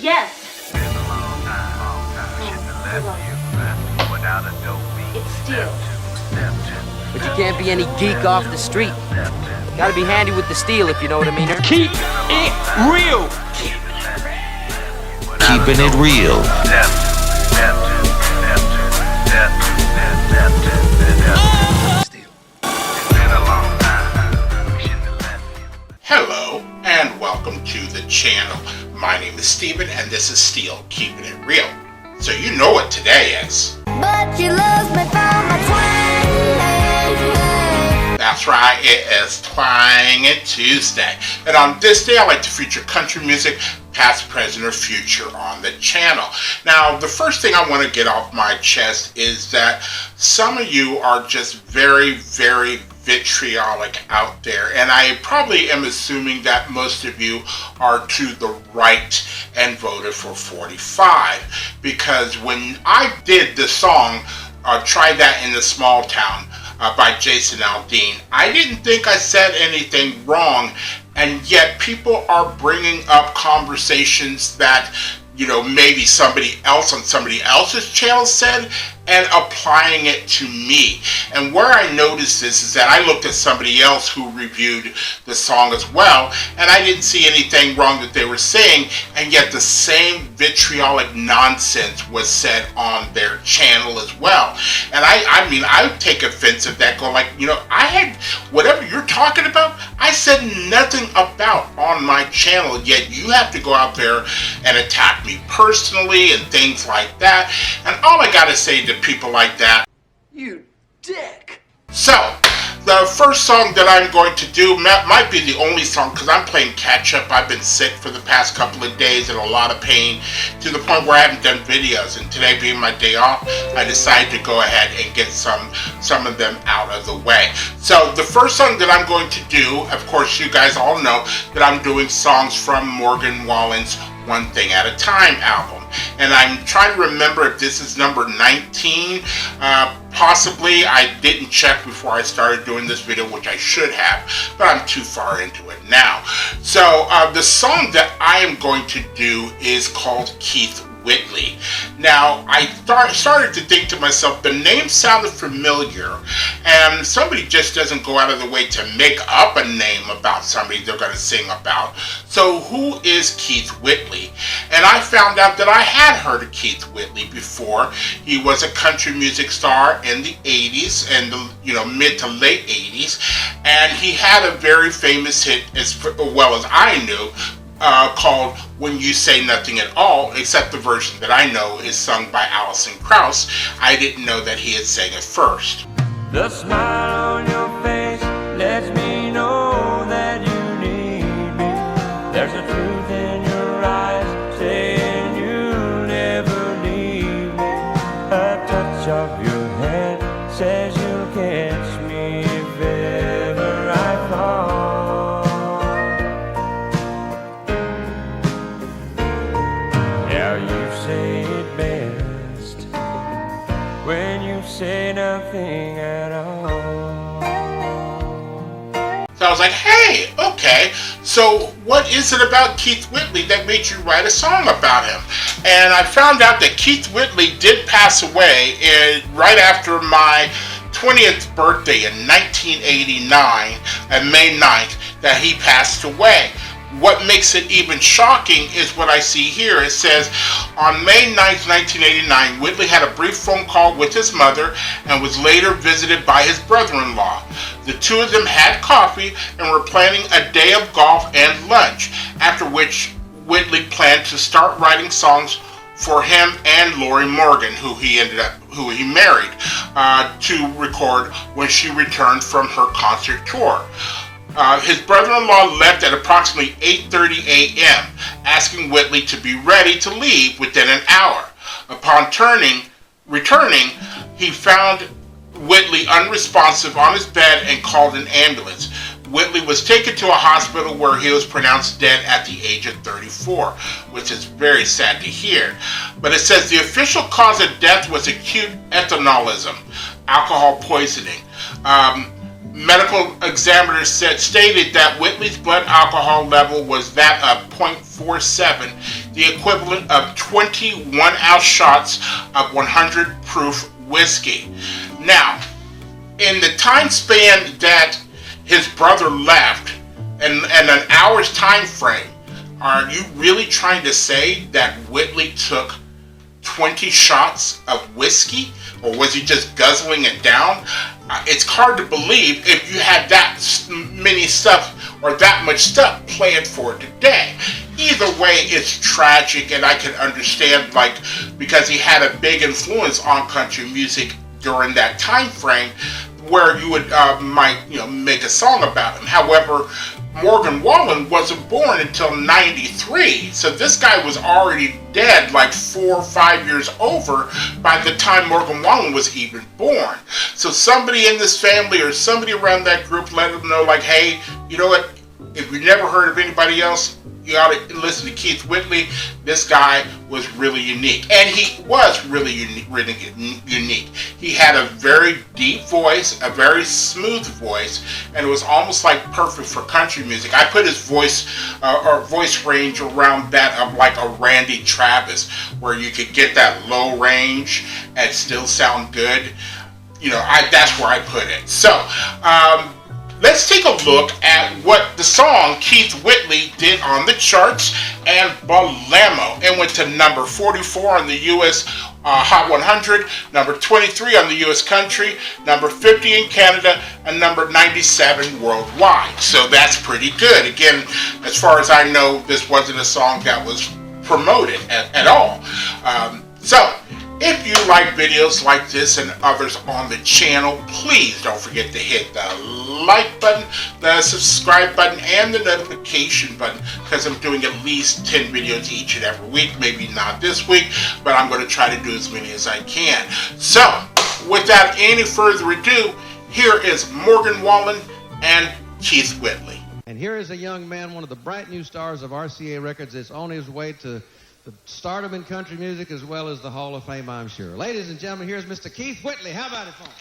Yes. It's steel. But you can't be any geek off the street. Gotta be handy with the steel, if you know what I mean. Keep it real. Keeping it real. Hello and welcome to the channel. My name is Steven and this is Steel Keeping It Real. So you know what today is. But you love me for my twang. That's right, it is Twang It Tuesday. And on this day I like to feature country music, past, present, or future on the channel. Now, the first thing I want to get off my chest is that some of you are just very, very vitriolic out there, and I probably am assuming that most of you are to the right and voted for 45, because when I did the song Try That in the Small Town by Jason Aldean, I didn't think I said anything wrong, and yet people are bringing up conversations that, you know, maybe somebody else on somebody else's channel said and applying it to me. And where I noticed this is that I looked at somebody else who reviewed the song as well, and I didn't see anything wrong that they were saying, and yet the same vitriolic nonsense was said on their channel as well. And I mean, I take offense at that, going like, you know, I had whatever you're talking about, I said nothing about on my channel, yet you have to go out there and attack me personally and things like that. And all I gotta say to people like that, You dick! so the first song that I'm going to do might be the only song, because I'm playing catch up. I've been sick for the past couple of days in a lot of pain to the point where I haven't done videos, and today being my day off, I decided to go ahead and get some of them out of the way. So the first song that I'm going to do, of course you guys all know that I'm doing songs from Morgan Wallen's One Thing at a Time album. And I'm trying to remember if this is number 19. Possibly. I didn't check before I started doing this video, which I should have, but I'm too far into it now. So the song that I am going to do is called Keith Whitley. Now, I started to think to myself, the name sounded familiar, and somebody just doesn't go out of the way to make up a name about somebody they're going to sing about. So who is Keith Whitley? And I found out that I had heard of Keith Whitley before. He was a country music star in the 80s and the mid to late 80s, and he had a very famous hit, as well as I knew, called When You Say Nothing at All, except the version that I know is sung by Alison Krauss. I didn't know that he had sang it first. The smile on your face lets me know that you need me. There's a truth in your eyes saying you'll never leave me. A touch of your hand says you'll catch me if ever I fall. Say nothing at all. So I was like, hey, okay, so what is it about Keith Whitley that made you write a song about him? And I found out that Keith Whitley did pass away right after my 20th birthday in 1989, on May 9th, that he passed away. What makes it even shocking is what I see here. It says, on May 9th, 1989, Whitley had a brief phone call with his mother and was later visited by his brother-in-law. The two of them had coffee and were planning a day of golf and lunch, after which Whitley planned to start writing songs for him and Lori Morgan, who he married, to record when she returned from her concert tour. His brother-in-law left at approximately 8:30 a.m., asking Whitley to be ready to leave within an hour. Upon returning, he found Whitley unresponsive on his bed and called an ambulance. Whitley was taken to a hospital where he was pronounced dead at the age of 34, which is very sad to hear. But it says the official cause of death was acute ethanolism, alcohol poisoning. medical examiner stated that Whitley's blood alcohol level was that of 0.47, the equivalent of 21-ounce shots of 100 proof whiskey. Now, in the time span that his brother left, and an hour's time frame, are you really trying to say that Whitley took 20 shots of whiskey? Or was he just guzzling it down? It's hard to believe if you had that many stuff or that much stuff planned for today. Either way, it's tragic, and I can understand, like, because he had a big influence on country music during that time frame, where you would make a song about him. However, Morgan Wallen wasn't born until 93, so this guy was already dead like 4 or 5 years over by the time Morgan Wallen was even born. So somebody in this family or somebody around that group let them know, like, hey, you know what, if you never heard of anybody else, you ought to listen to Keith Whitley. This guy was really unique. And he was really unique. He had a very deep voice, a very smooth voice, and it was almost like perfect for country music. I put his voice or voice range around that of like a Randy Travis, where you could get that low range and still sound good. You know, that's where I put it. So, let's take a look at what the song Keith Whitley did on the charts and Balamo. It went to number 44 on the U.S. Hot 100, number 23 on the U.S. Country, number 50 in Canada, and number 97 worldwide. So that's pretty good. Again, as far as I know, this wasn't a song that was promoted at all. So, if you like videos like this and others on the channel, please don't forget to hit the like button, the subscribe button, and the notification button, because I'm doing at least 10 videos each and every week. Maybe not this week, but I'm going to try to do as many as I can. So, without any further ado, here is Morgan Wallen and Keith Whitley. And here is a young man, one of the bright new stars of RCA Records, that's on his way to the stardom in country music as well as the Hall of Fame, I'm sure. Ladies and gentlemen, here's Mr. Keith Whitley. How about it for him?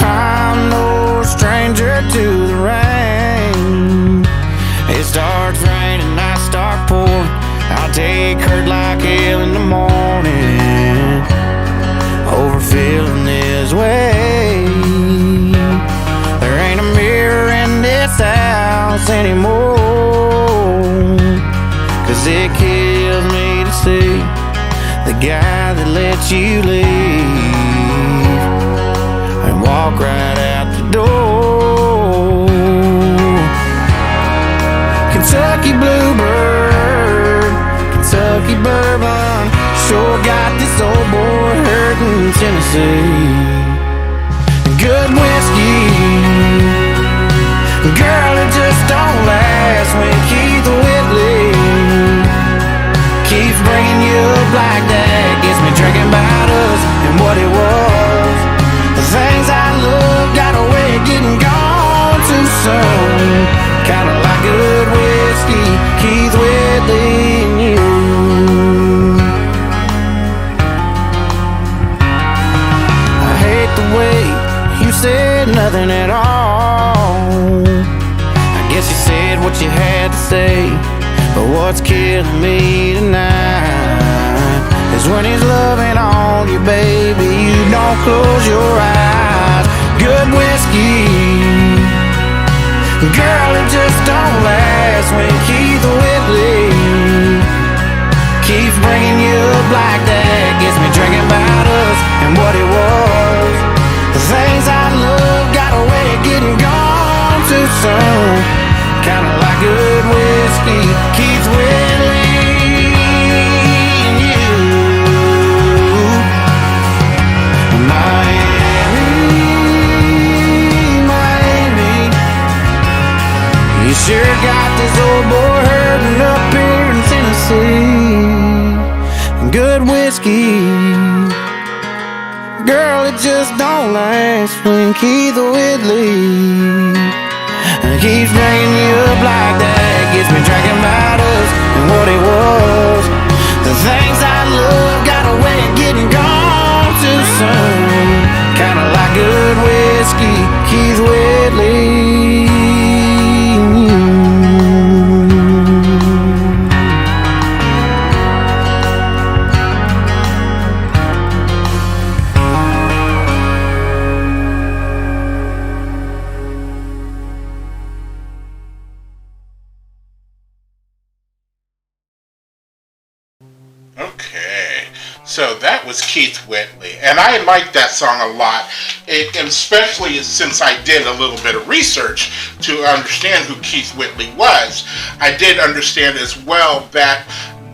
I'm no stranger to the rain. It starts raining, I start pouring. I'll take hurt like hell in the morning over feeling this way. There ain't a mirror in this house anymore, 'cause it kills me to see the guy that let you leave and walk right out the door. Kentucky Bluebird, Kentucky bourbon, sure got this old boy hurting Tennessee. Good whiskey, girl, it just don't last when Keith Whitley keeps bringing you up like that. Gets me drinking about us and what it was. The things I love got a way of getting gone too soon. Kinda like good whiskey, Keith Whitley and you. I hate the way you said nothing at all. I guess you said what you had to say, but what's killing me tonight is when he's loving on you, baby, you don't close your eyes. Good whiskey, girl, it just don't last when Keith Whitley keeps bringing you up like that. Gets me drinking about us and what it was. The things I love got a way of getting gone too soon. Kinda like good whiskey, Keith Whitley and you. Miami, you sure got this old boy hurting up here in Tennessee. Good whiskey, girl, it just don't last when Keith Whitley keeps bringing you up like that, gets me drinking about us and what it was. The things I love got a way of getting gone too soon. Kinda like good whiskey, Keith Whitley. Okay, so that was Keith Whitley, and I liked that song a lot, especially since I did a little bit of research to understand who Keith Whitley was. I did understand as well that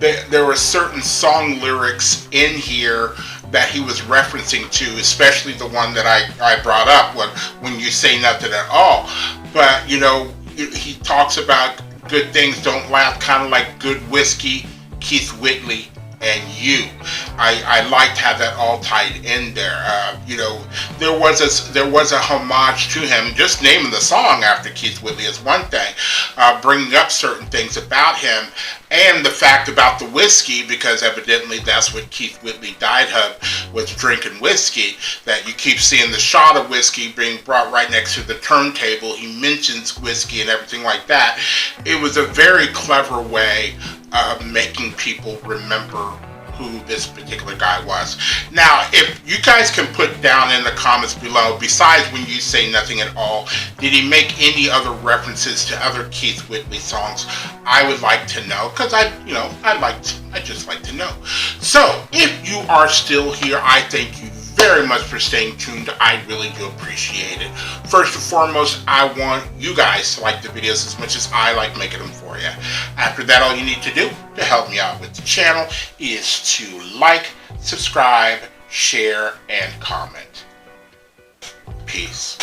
there were certain song lyrics in here that he was referencing to, especially the one that I brought up, when you say nothing at all. But, you know, he talks about good things don't last, kind of like good whiskey, Keith Whitley, and you. I liked how that all tied in there. You know, there was a homage to him. Just naming the song after Keith Whitley is one thing. Bringing up certain things about him, and the fact about the whiskey, because evidently that's what Keith Whitley died of, was drinking whiskey. That you keep seeing the shot of whiskey being brought right next to the turntable. He mentions whiskey and everything like that. It was a very clever way of making people remember who this particular guy was. Now, if you guys can put down in the comments below, besides When You Say Nothing at All, did he make any other references to other Keith Whitley songs? I would like to know, because I just like to know. So, if you are still here, I thank you very much for staying tuned. I really do appreciate it. First and foremost, I want you guys to like the videos as much as I like making them for you. After that, all you need to do to help me out with the channel is to like, subscribe, share, and comment. Peace.